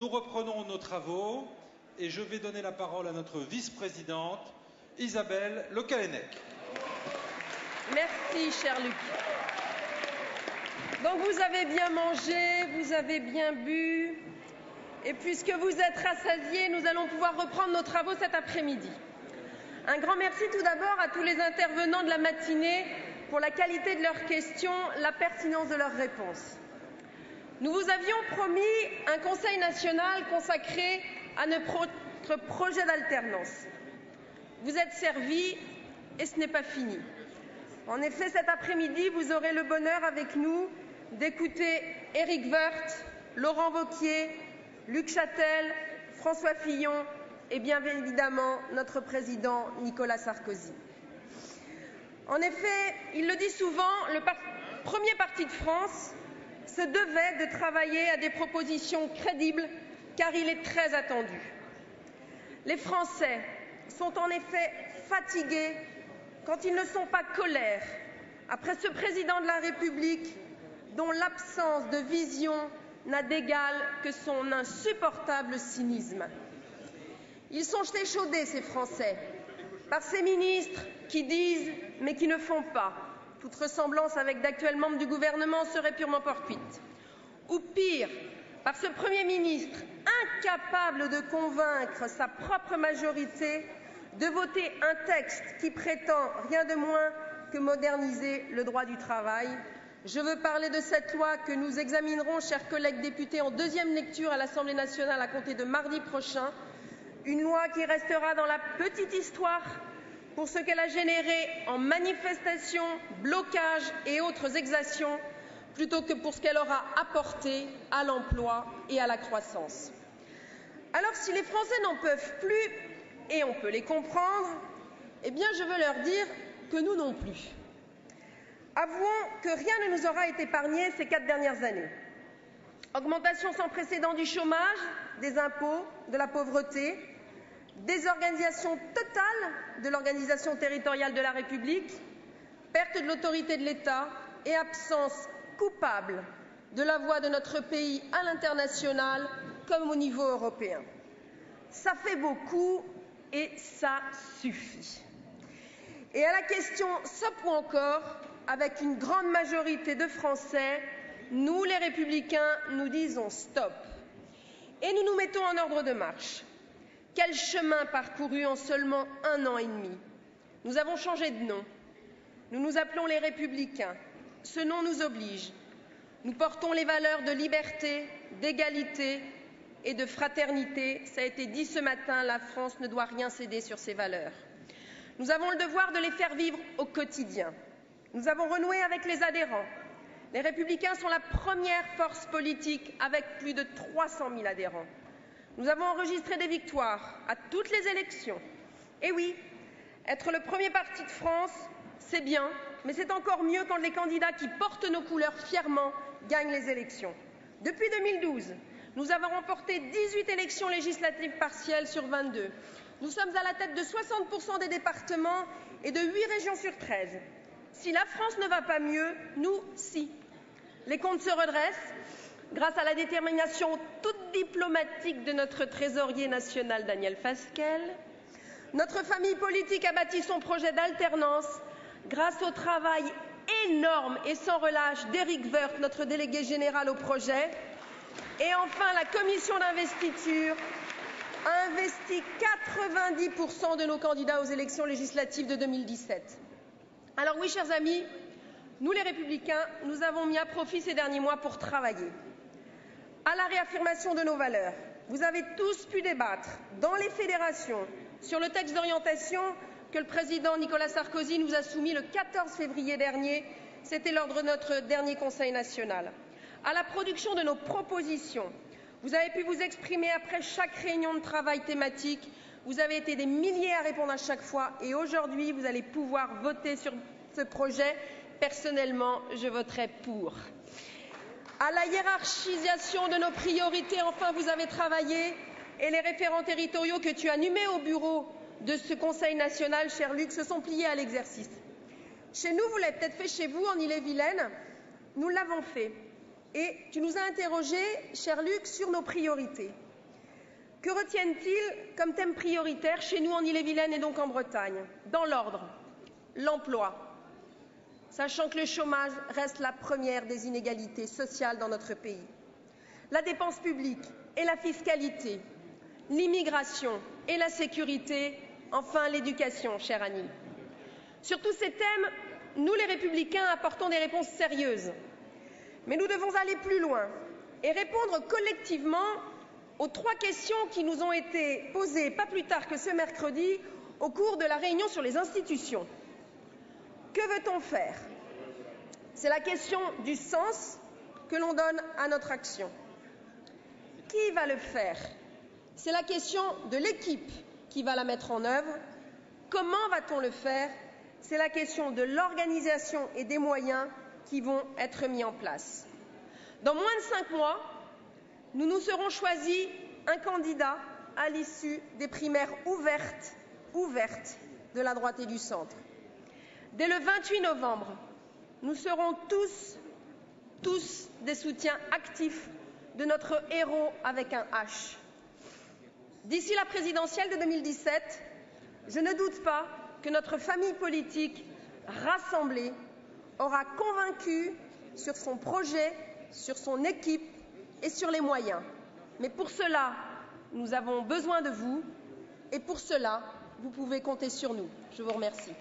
Nous reprenons nos travaux et je vais donner la parole à notre vice-présidente, Isabelle Le Callennec. Merci, cher Luc. Donc vous avez bien mangé, vous avez bien bu, et puisque vous êtes rassasiés, nous allons pouvoir reprendre nos travaux cet après-midi. Un grand merci tout d'abord à tous les intervenants de la matinée pour la qualité de leurs questions, la pertinence de leurs réponses. Nous vous avions promis un Conseil national consacré à notre projet d'alternance. Vous êtes servis et ce n'est pas fini. En effet, cet après-midi, vous aurez le bonheur avec nous d'écouter Éric Woerth, Laurent Wauquiez, Luc Châtel, François Fillon et bien évidemment notre président Nicolas Sarkozy. En effet, il le dit souvent, le premier parti de France se devait de travailler à des propositions crédibles car il est très attendu. Les Français sont en effet fatigués quand ils ne sont pas colères après ce président de la République dont l'absence de vision n'a d'égal que son insupportable cynisme. Ils sont échaudés, ces Français, par ces ministres qui disent mais qui ne font pas. Toute ressemblance avec d'actuels membres du gouvernement serait purement fortuite. Ou pire, par ce Premier ministre incapable de convaincre sa propre majorité de voter un texte qui prétend rien de moins que moderniser le droit du travail. Je veux parler de cette loi que nous examinerons, chers collègues députés, en deuxième lecture à l'Assemblée nationale à compter de mardi prochain. Une loi qui restera dans la petite histoire pour ce qu'elle a généré en manifestations, blocages et autres exactions, plutôt que pour ce qu'elle aura apporté à l'emploi et à la croissance. Alors, si les Français n'en peuvent plus, et on peut les comprendre, eh bien, je veux leur dire que nous non plus. Avouons que rien ne nous aura été épargné ces 4 dernières années. Augmentation sans précédent du chômage, des impôts, de la pauvreté, désorganisation totale de l'organisation territoriale de la République, perte de l'autorité de l'État et absence coupable de la voix de notre pays à l'international comme au niveau européen. Ça fait beaucoup et ça suffit. Et à la question « stop ou encore ?», avec une grande majorité de Français, nous les Républicains, nous disons stop. Et nous nous mettons en ordre de marche. Quel chemin parcouru en seulement 1 an et demi. Nous avons changé de nom. Nous nous appelons les Républicains. Ce nom nous oblige. Nous portons les valeurs de liberté, d'égalité et de fraternité. Ça a été dit ce matin, la France ne doit rien céder sur ces valeurs. Nous avons le devoir de les faire vivre au quotidien. Nous avons renoué avec les adhérents. Les Républicains sont la première force politique avec plus de 300 000 adhérents. Nous avons enregistré des victoires à toutes les élections. Et oui, être le premier parti de France, c'est bien, mais c'est encore mieux quand les candidats qui portent nos couleurs fièrement gagnent les élections. Depuis 2012, nous avons remporté 18 élections législatives partielles sur 22. Nous sommes à la tête de 60% des départements et de 8 régions sur 13. Si la France ne va pas mieux, nous, si. Les comptes se redressent grâce à la détermination toute diplomatique de notre trésorier national Daniel Fasquelle. Notre famille politique a bâti son projet d'alternance grâce au travail énorme et sans relâche d'Éric Woerth, notre délégué général au projet. Et enfin, la commission d'investiture a investi 90% de nos candidats aux élections législatives de 2017. Alors oui, chers amis, nous les Républicains, nous avons mis à profit ces derniers mois pour travailler à la réaffirmation de nos valeurs. Vous avez tous pu débattre dans les fédérations sur le texte d'orientation que le président Nicolas Sarkozy nous a soumis le 14 février dernier. C'était lors de notre dernier Conseil national. À la production de nos propositions, vous avez pu vous exprimer après chaque réunion de travail thématique. Vous avez été des milliers à répondre à chaque fois et aujourd'hui, vous allez pouvoir voter sur ce projet. Personnellement, je voterai pour. À la hiérarchisation de nos priorités, enfin, vous avez travaillé et les référents territoriaux que tu as nommés au bureau de ce Conseil national, cher Luc, se sont pliés à l'exercice. Chez nous, vous l'avez peut-être fait chez vous, en Ille-et-Vilaine, nous l'avons fait. Et tu nous as interrogés, cher Luc, sur nos priorités. Que retiennent-ils comme thème prioritaire chez nous en Ille-et-Vilaine et donc en Bretagne? Dans l'ordre, l'emploi, sachant que le chômage reste la première des inégalités sociales dans notre pays. La dépense publique et la fiscalité, l'immigration et la sécurité, enfin l'éducation, chère Annie. Sur tous ces thèmes, nous les Républicains apportons des réponses sérieuses. Mais nous devons aller plus loin et répondre collectivement aux 3 questions qui nous ont été posées pas plus tard que ce mercredi au cours de la réunion sur les institutions. Que veut-on faire? C'est la question du sens que l'on donne à notre action. Qui va le faire? C'est la question de l'équipe qui va la mettre en œuvre. Comment va-t-on le faire? C'est la question de l'organisation et des moyens qui vont être mis en place. Dans moins de 5 mois, nous nous serons choisis un candidat à l'issue des primaires ouvertes de la droite et du centre. Dès le 28 novembre, nous serons tous des soutiens actifs de notre héros avec un H. D'ici la présidentielle de 2017, je ne doute pas que notre famille politique rassemblée aura convaincu sur son projet, sur son équipe et sur les moyens. Mais pour cela, nous avons besoin de vous et pour cela, vous pouvez compter sur nous. Je vous remercie.